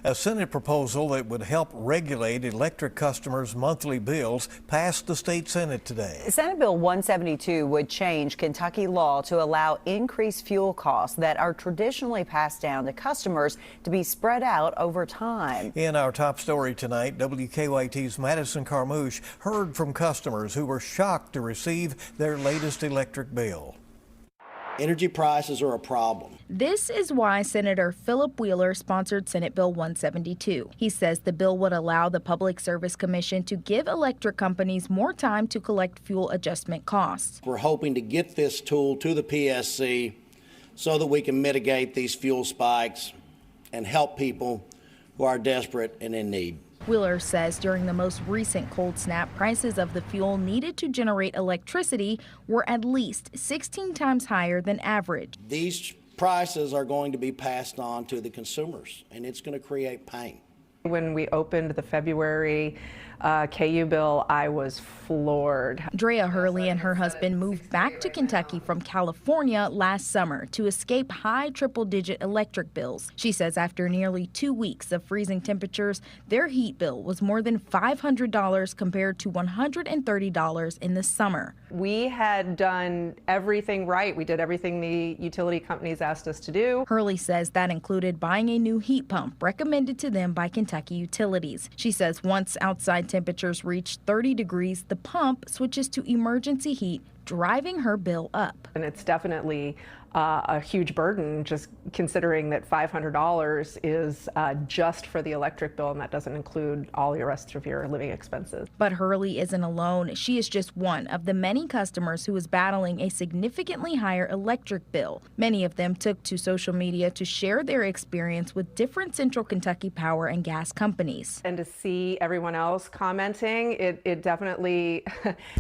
A Senate proposal that would help regulate electric customers' monthly bills passed the state Senate today. Senate Bill 172 would change Kentucky law to allow increased fuel costs that are traditionally passed down to customers to be spread out over time. In our top story tonight, WKYT's Madison Carmouche heard from customers who were shocked to receive their latest electric bill. Energy prices are a problem. This is why Senator Philip Wheeler sponsored Senate Bill 172. He says the bill would allow the Public Service Commission to give electric companies more time to collect fuel adjustment costs. We're hoping to get this tool to the PSC so that we can mitigate these fuel spikes and help people who are desperate and in need. Wheeler says during the most recent cold snap, prices of the fuel needed to generate electricity were at least 16 times higher than average. These prices are going to be passed on to the consumers, and it's going to create pain. When we opened the February KU bill, I was floored. Drea Hurley and her husband moved back to Kentucky from California last summer to escape high triple-digit electric bills. She says after nearly 2 weeks of freezing temperatures, their heat bill was more than $500 compared to $130 in the summer. We had done everything right. We did everything the utility companies asked us to do. Hurley says that included buying a new heat pump recommended to them by Kentucky utilities. She says once outside temperatures reach 30 degrees, the pump switches to emergency heat, driving her bill up. And it's definitely a huge burden, just considering that $500 is just for the electric bill, and that doesn't include all the rest of your living expenses. But Hurley isn't alone. She is just one of the many customers who is battling a significantly higher electric bill. Many of them took to social media to share their experience with different Central Kentucky power and gas companies. And to see everyone else commenting, it definitely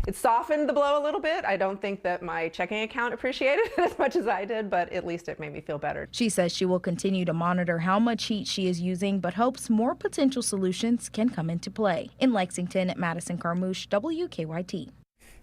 it softened the blow a little bit. I don't think that my checking account appreciated it as much as I did, but at least it made me feel better. She says she will continue to monitor how much heat she is using, but hopes more potential solutions can come into play. In Lexington, Madison Carmouche, WKYT.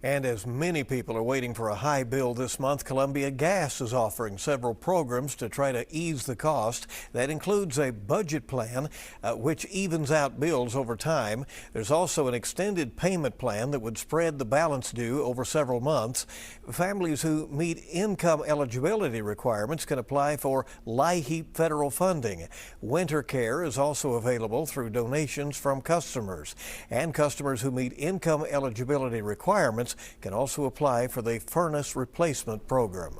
And as many people are waiting for a high bill this month, Columbia Gas is offering several programs to try to ease the cost. That includes a budget plan, which evens out bills over time. There's also an extended payment plan that would spread the balance due over several months. Families who meet income eligibility requirements can apply for LIHEAP federal funding. Winter care is also available through donations from customers. And customers who meet income eligibility requirements can also apply for the furnace replacement program.